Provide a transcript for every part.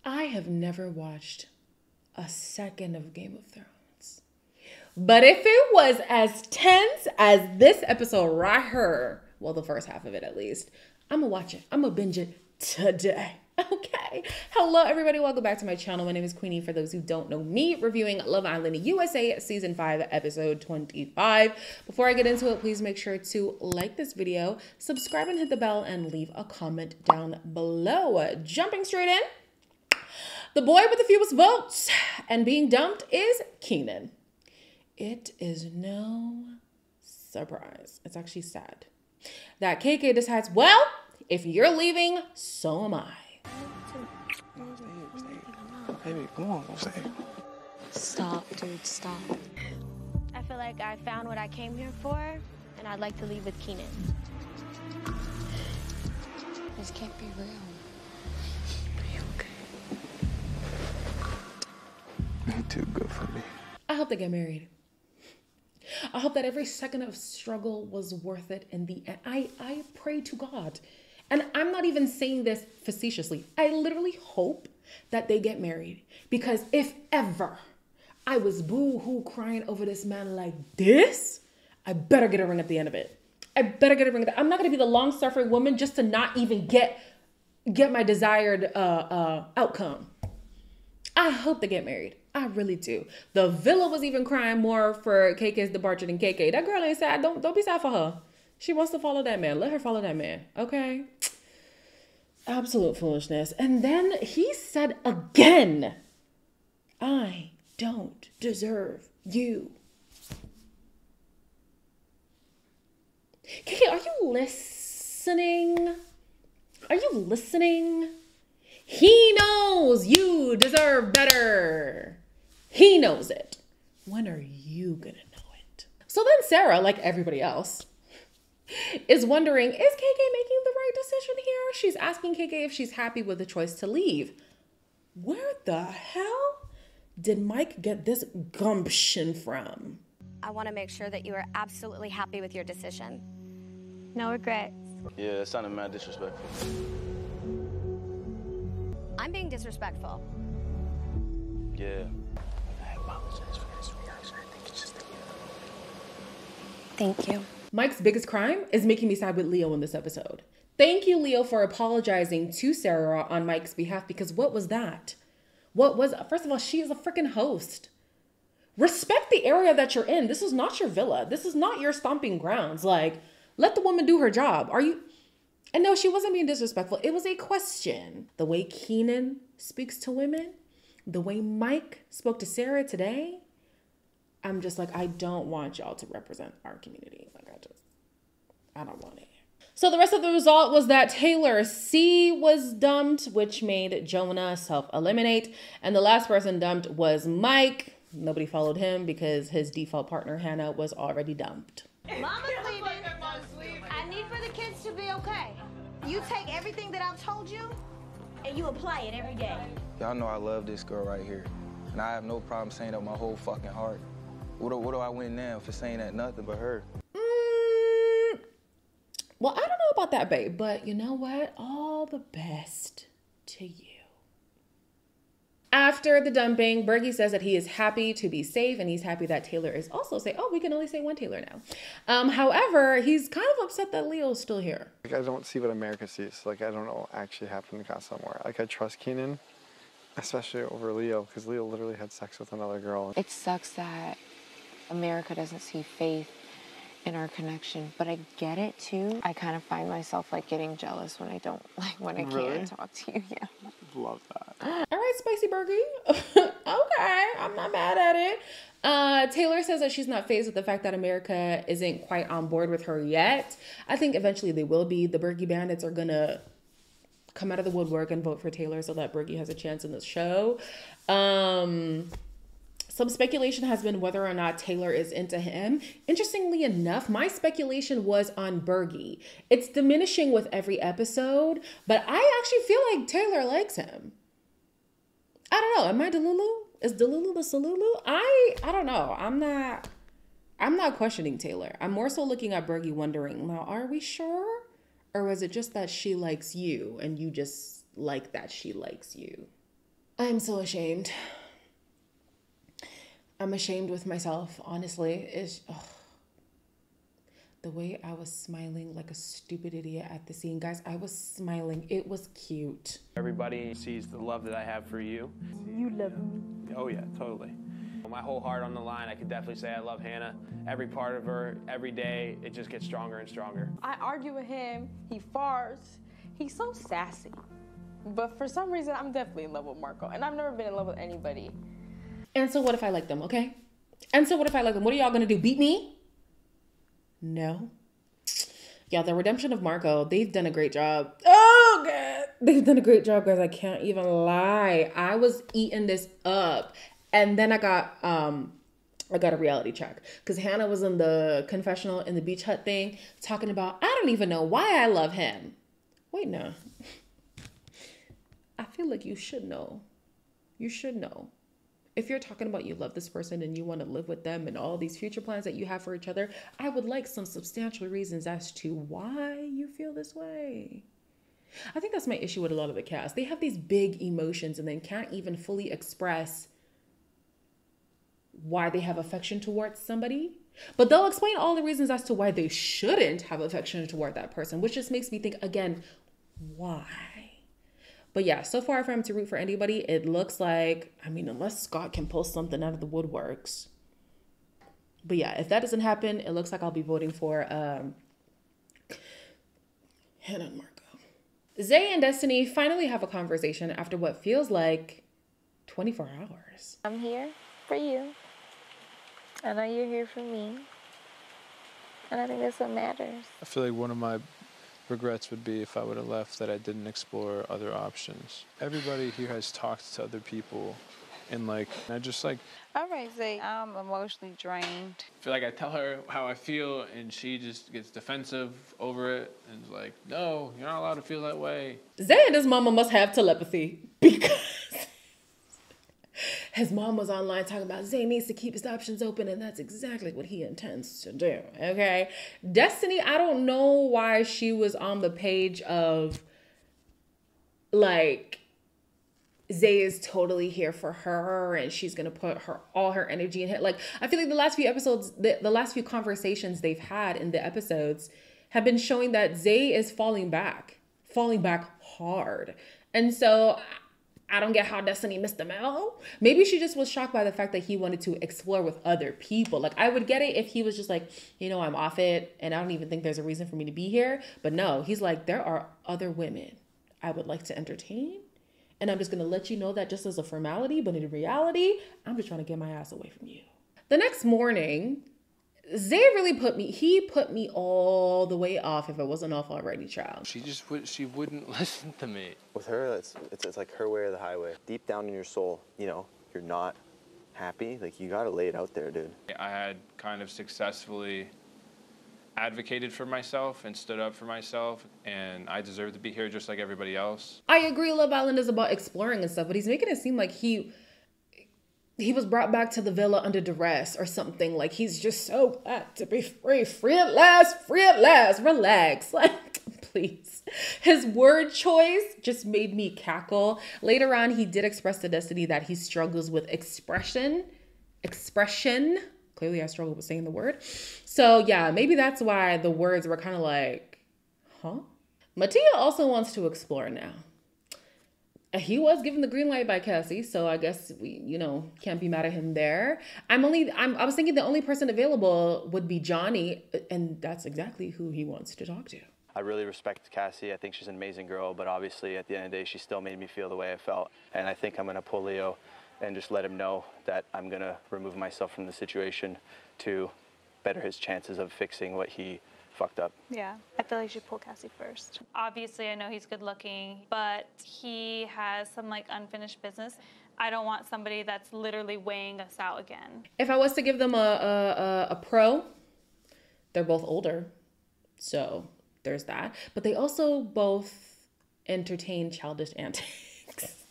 I have never watched a second of Game of Thrones. But if it was as tense as this episode right here, well, the first half of it at least, I'm gonna watch it. I'm gonna binge it today. Okay. Hello, everybody. Welcome back to my channel. My name is Queenie. For those who don't know me, reviewing Love Island USA Season 5, Episode 25. Before I get into it, please make sure to like this video, subscribe and hit the bell, and leave a comment down below. Jumping straight in, the boy with the fewest votes and being dumped is Kenan. It is no surprise. It's actually sad that KK decides, well, if you're leaving, so am I. Baby, come on, don't say it. Stop, dude, stop. I feel like I found what I came here for, and I'd like to leave with Kenan. This can't be real. Are you okay? You're too good for me. I hope they get married. I hope that every second of struggle was worth it in the end. I pray to God. And I'm not even saying this facetiously. I literally hope that they get married. Because if ever I was boo-hoo crying over this man like this, I better get a ring at the end of it. I better get a ring. I'm not going to be the long-suffering woman just to not even get my desired outcome. I hope they get married. I really do. The villa was even crying more for KK's departure than KK. That girl ain't sad. Don't be sad for her. She wants to follow that man. Let her follow that man. Okay? Absolute foolishness. And then he said again, I don't deserve you. KK, are you listening? Are you listening? He knows you deserve better. He knows it. When are you gonna know it? So then Sarah, like everybody else, is wondering, is KK making the right decision here? She's asking KK if she's happy with the choice to leave. Where the hell did Mike get this gumption from? I want to make sure that you are absolutely happy with your decision. No regrets. Yeah, it sounded mad disrespectful. I'm being disrespectful. Yeah. I apologize for this reaction. I think it's just the Thank you. Mike's biggest crime is making me side with Leo in this episode. Thank you, Leo, for apologizing to Sarah on Mike's behalf, because what was that? First of all, she is a freaking host. Respect the area that you're in. This is not your villa. This is not your stomping grounds. Like, let the woman do her job. And no, she wasn't being disrespectful. It was a question. The way Kenan speaks to women, the way Mike spoke to Sarah today, I'm just like, I don't want y'all to represent our community. Like, I don't want it. So the rest of the result was that Taylor C was dumped, which made Jonah self-eliminate. And the last person dumped was Mike. Nobody followed him because his default partner, Hannah, was already dumped. Mama's leaving. I need for the kids to be okay. You take everything that I've told you and you apply it every day. Y'all know I love this girl right here. And I have no problem saying that with my whole fucking heart. What do I win now for saying that nothing but her? Well, I don't know about that, babe, but you know what? All the best to you. After the dumping, Bergie says that he is happy to be safe and he's happy that Taylor is also safe. Oh, we can only say one Taylor now. However, he's kind of upset that Leo's still here. Like, I don't see what America sees. Like, I don't know actually happened somewhere. Like, I trust Kenan, especially over Leo, because Leo literally had sex with another girl. It sucks that America doesn't see faith in our connection, but I get it too. I kind of find myself like getting jealous when I can't talk to you. Yeah. Love that. All right, Spicy Bergie. Okay, I'm not mad at it. Taylor says that she's not fazed with the fact that America isn't quite on board with her yet. I think eventually they will be. The Bergie bandits are gonna come out of the woodwork and vote for Taylor so that Bergie has a chance in the show. Some speculation has been whether or not Taylor is into him. Interestingly enough, my speculation was on Bergie. It's diminishing with every episode, but I actually feel like Taylor likes him. I don't know. Am I Delulu? Is Delulu the Salulu? I don't know. I'm not questioning Taylor. I'm more so looking at Bergie wondering, now, are we sure? Or was it just that she likes you and you just like that she likes you? I'm so ashamed. I'm ashamed with myself, honestly. The way I was smiling like a stupid idiot at the scene. Guys, I was smiling. It was cute. Everybody sees the love that I have for you. You love me. Oh yeah, totally. My whole heart on the line, I could definitely say I love Hannah. Every part of her, every day, it just gets stronger and stronger. I argue with him, he farts, he's so sassy. But for some reason, I'm definitely in love with Marco, and I've never been in love with anybody. And so what if I like them, okay? And so what if I like them? What are y'all gonna do, beat me? No. Yeah, the redemption of Marco, they've done a great job. Oh, God. They've done a great job, guys. I can't even lie. I was eating this up. And then I got a reality check because Hannah was in the confessional in the beach hut thing talking about, I don't even know why I love him. Wait, no. I feel like you should know. You should know. If you're talking about you love this person and you want to live with them and all these future plans that you have for each other, I would like some substantial reasons as to why you feel this way. I think that's my issue with a lot of the cast. They have these big emotions and then can't even fully express why they have affection towards somebody. But they'll explain all the reasons as to why they shouldn't have affection toward that person, which just makes me think, again, why? But yeah, so far for him to root for anybody, it looks like, I mean, unless Scott can pull something out of the woodworks. But yeah, if that doesn't happen, it looks like I'll be voting for Hannah and Marco. Zay and Destiny finally have a conversation after what feels like 24 hours. I'm here for you. I know you're here for me. And I think that's what matters. I feel like one of my regrets would be if I would have left that I didn't explore other options. Everybody here has talked to other people and I just All right, Zay, I'm emotionally drained. I feel like I tell her how I feel and she just gets defensive over it and is like, no, you're not allowed to feel that way. Zay and his mama must have telepathy because his mom was online talking about Zay needs to keep his options open, and that's exactly what he intends to do, okay? Destiny, I don't know why she was on the page of, Zay is totally here for her, and she's going to put all her energy in it. I feel like the last few episodes, the last few conversations they've had in the episodes have been showing that Zay is falling back hard. And so I don't get how Destiny missed the memo. Maybe she just was shocked by the fact that he wanted to explore with other people. I would get it if he was just I'm off it and I don't even think there's a reason for me to be here. But no, he's like, there are other women I would like to entertain. And I'm just going to let you know that just as a formality, but in reality, I'm just trying to get my ass away from you. The next morning, Zay really put me all the way off if it wasn't off already, child. She wouldn't listen to me. With her, it's like her way or the highway. Deep down in your soul, you're not happy. You gotta lay it out there, dude. I had kind of successfully advocated for myself and stood up for myself, and I deserve to be here just like everybody else. I agree Love Island is about exploring and stuff, but he's making it seem like he was brought back to the villa under duress or something. He's just so glad to be free at last, relax. Please. His word choice just made me cackle. Later on, he did express to Destiny that he struggles with expression. Clearly, I struggle with saying the word. So yeah, maybe that's why the words were kind of huh? Mattia also wants to explore now. He was given the green light by Cassie, so I guess we, can't be mad at him there. I was thinking the only person available would be Johnny, and that's exactly who he wants to talk to. I really respect Cassie. I think she's an amazing girl, but obviously at the end of the day, she still made me feel the way I felt. And I think I'm gonna pull Leo and just let him know that I'm gonna remove myself from the situation to better his chances of fixing what he fucked up. Yeah, I feel like you should pull Cassie first. Obviously, I know he's good looking, but he has some unfinished business. I don't want somebody that's literally weighing us out again. If I was to give them a pro, they're both older, so there's that. But they also both entertain childish antics.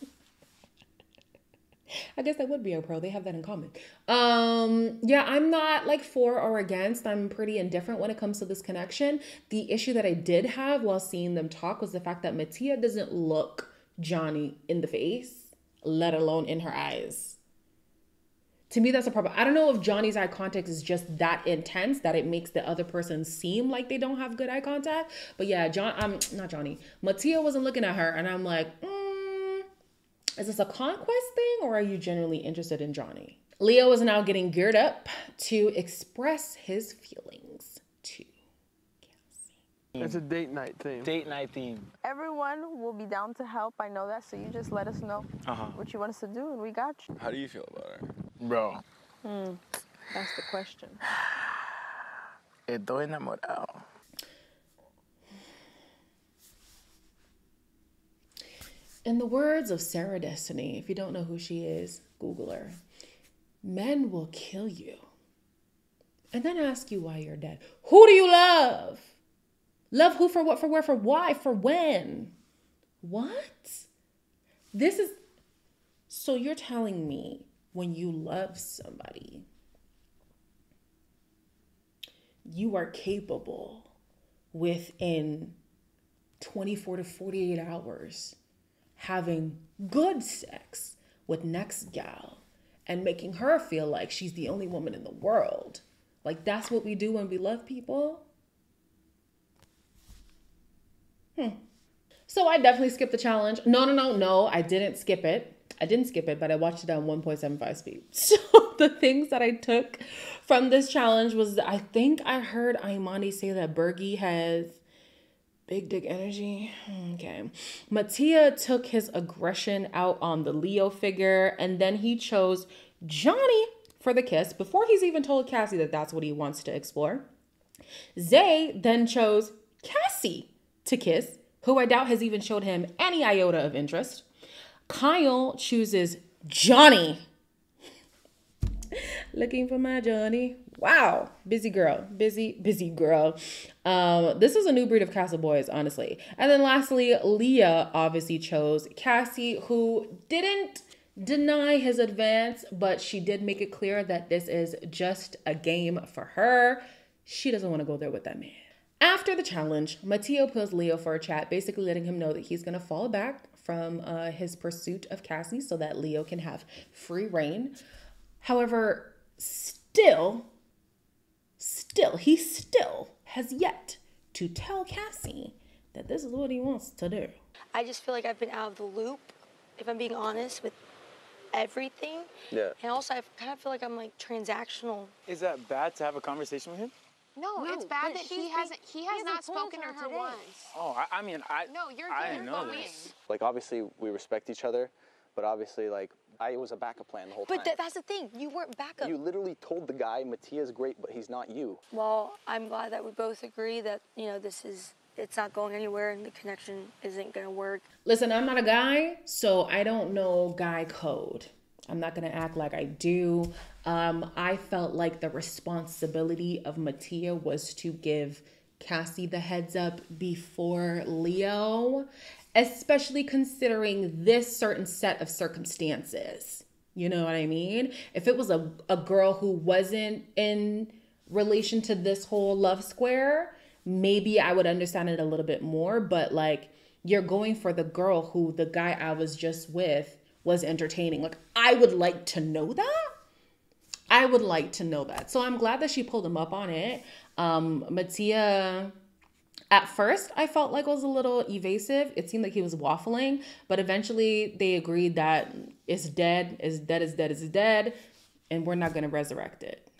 I guess that would be a pro. They have that in common. Yeah, I'm not for or against. I'm pretty indifferent when it comes to this connection. The issue that I did have while seeing them talk was the fact that Mattia doesn't look Johnny in the face. let alone in her eyes. To me, that's a problem. I don't know if Johnny's eye contact is just that intense that it makes the other person seem like they don't have good eye contact. But yeah, Mattia wasn't looking at her, and I'm like, is this a conquest thing, or are you genuinely interested in Johnny? Leo is now getting geared up to express his feelings to Cassie. It's a date night theme. Date night theme. Everyone will be down to help. I know that, so you just let us know what you want us to do, and we got you. How do you feel about her? Bro. That's the question. Estoy enamorado. In the words of Sarah Destiny, if you don't know who she is, Google her. Men will kill you and then ask you why you're dead. Who do you love? Love who, for what, for where, for why, for when? What? This is... So you're telling me when you love somebody, you are capable within 24 to 48 hours having good sex with next gal and making her feel like she's the only woman in the world. Like, that's what we do when we love people? So I definitely skipped the challenge. No, I didn't skip it. I didn't skip it, but I watched it on 1.75 speed. So the things that I took from this challenge was, I think I heard Imani say that Bergie has big dick energy. Okay. Mattia took his aggression out on the Leo figure, and then he chose Johnny for the kiss before he's even told Cassie that that's what he wants to explore. Zay then chose Cassie to kiss, who I doubt has even showed him any iota of interest. Kyle chooses Johnny. Looking for my Johnny. Wow. Busy girl. Busy girl. This is a new breed of Castle boys, honestly. And then lastly, Leah obviously chose Cassie, who didn't deny his advance, but she did make it clear that this is just a game for her. She doesn't want to go there with that man. After the challenge, Mattia pulls Leo for a chat, basically letting him know that he's going to fall back from his pursuit of Cassie so that Leo can have free reign. However, he still has yet to tell Cassie that this is what he wants to do. I just feel like I've been out of the loop, if I'm being honest, with everything. Yeah. And also, I kind of feel like I'm like transactional. Is that bad to have a conversation with him? No, it's bad that he has not spoken to her once. Oh, I mean, No, you're I didn't know lying. this. Like, obviously, we respect each other, but obviously, like, it was a backup plan the whole time. But that's the thing. You weren't backup. You literally told the guy, Mattia's great, but he's not you. Well, I'm glad that we both agree that, you know, it's not going anywhere and the connection isn't going to work. Listen, I'm not a guy, so I don't know guy code. I'm not going to act like I do. I felt like the responsibility of Mattia was to give Cassie the heads up before Leo, especially considering this certain set of circumstances. You know what I mean? If it was a girl who wasn't in relation to this whole love square, maybe I would understand it a little bit more. But like, you're going for the girl who the guy I was just with was entertaining. Like, I would like to know that. I would like to know that. So I'm glad that she pulled him up on it. Mattia, at first, I felt like was a little evasive. It seemed like he was waffling, but eventually they agreed that it's dead, and we're not going to resurrect it.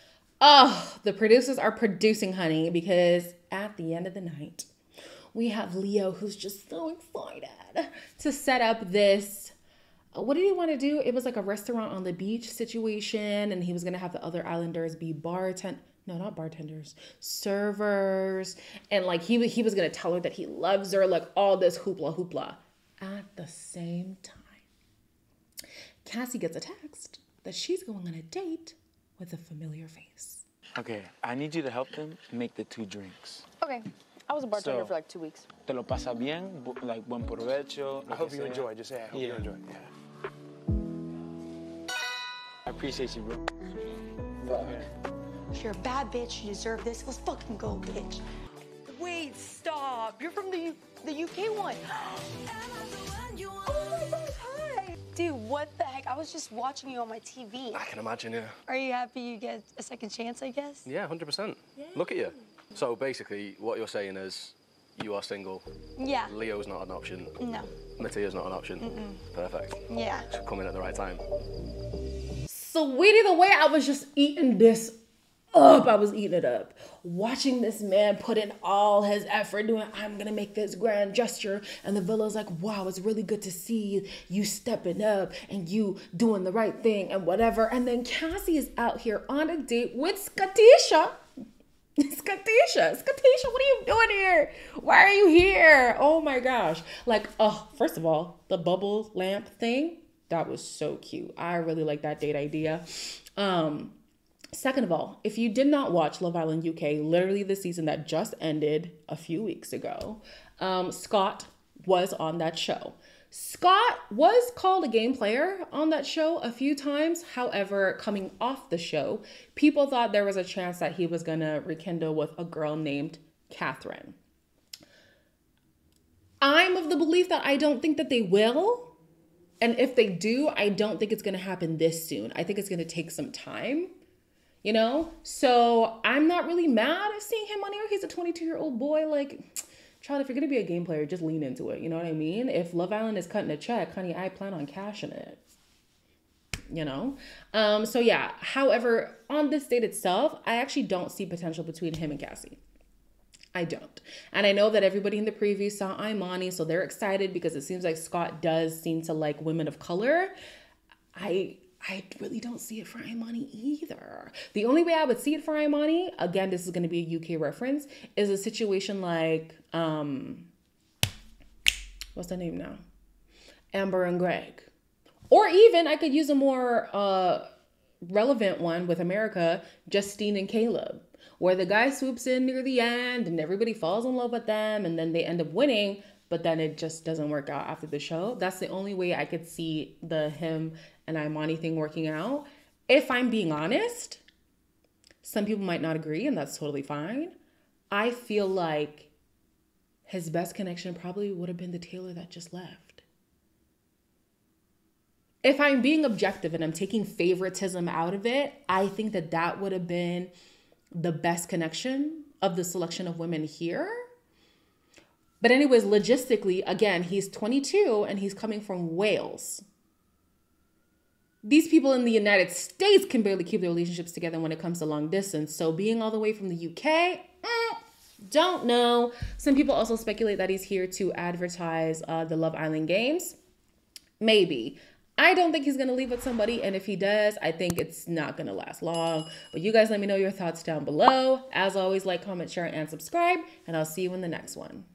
Oh, the producers are producing, honey, because at the end of the night, we have Leo, who's just so excited to set up this. What did he want to do? It was like a restaurant on the beach situation, and he was going to have the other islanders be not bartenders, servers. And like he was going to tell her that he loves her, like all this hoopla. At the same time, Cassie gets a text that she's going on a date with a familiar face. Okay, I need you to help them make the 2 drinks. Okay. I was a bartender for like 2 weeks. Te lo pasa bien, like buen provecho. I hope you enjoy. Just say I hope you enjoy. Yeah. I appreciate you, bro. You're a bad bitch. You deserve this. Let's fucking go, bitch. Wait, stop. You're from the UK one. Oh my gosh, hi. Dude, What the heck? I was just watching you on my TV. I can imagine, yeah. Are you happy you get a second chance, I guess? Yeah, 100%. Look at you. So basically, what you're saying is you are single. Yeah. Leo's not an option. No. Mattia's not an option. Perfect. Yeah. Should come in at the right time. Sweetie, the way I was just eating this up, I was eating it up. Watching this man put in all his effort doing, I'm gonna make this grand gesture. And the villa's like, wow, it's really good to see you stepping up and you doing the right thing and whatever. And then Cassie is out here on a date with Skatisha. Skatisha, what are you doing here? Why are you here? Oh my gosh. Like, oh, first of all, the bubble lamp thing, that was so cute. I really like that date idea. Second of all, if you did not watch Love Island UK, literally the season that just ended a few weeks ago, Scott was on that show. Scott was called a game player on that show a few times. However, coming off the show, people thought there was a chance that he was going to rekindle with a girl named Catherine. I'm of the belief that I don't think that they will. And if they do, I don't think it's going to happen this soon. I think it's going to take some time. You know, so I'm not really mad at seeing him on here. He's a 22-year-old boy. Like, child, if you're going to be a game player, just lean into it. You know what I mean? If Love Island is cutting a check, honey, I plan on cashing it. You know? So yeah, however, on this date itself, I actually don't see potential between him and Cassie. I don't. And I know that everybody in the preview saw Imani, so they're excited because it seems like Scott does seem to like women of color. I really don't see it for Imani either. The only way I would see it for Imani, again, this is going to be a UK reference, is a situation like, what's the name now? Amber and Greg. Or even, I could use a more relevant one with America, Justine and Caleb, where the guy swoops in near the end and everybody falls in love with them and then they end up winning, but then it just doesn't work out after the show. That's the only way I could see the him and Imani thing working out. If I'm being honest, some people might not agree, and that's totally fine. I feel like his best connection probably would have been the Taylor that just left. If I'm being objective and I'm taking favoritism out of it, I think that that would have been the best connection of the selection of women here. But anyways, logistically, again, he's 22 and he's coming from Wales. These people in the United States can barely keep their relationships together when it comes to long distance. So being all the way from the UK, don't know. Some people also speculate that he's here to advertise the Love Island games. Maybe. I don't think he's going to leave with somebody. And if he does, I think it's not going to last long. But you guys let me know your thoughts down below. As always, like, comment, share, and subscribe. And I'll see you in the next one.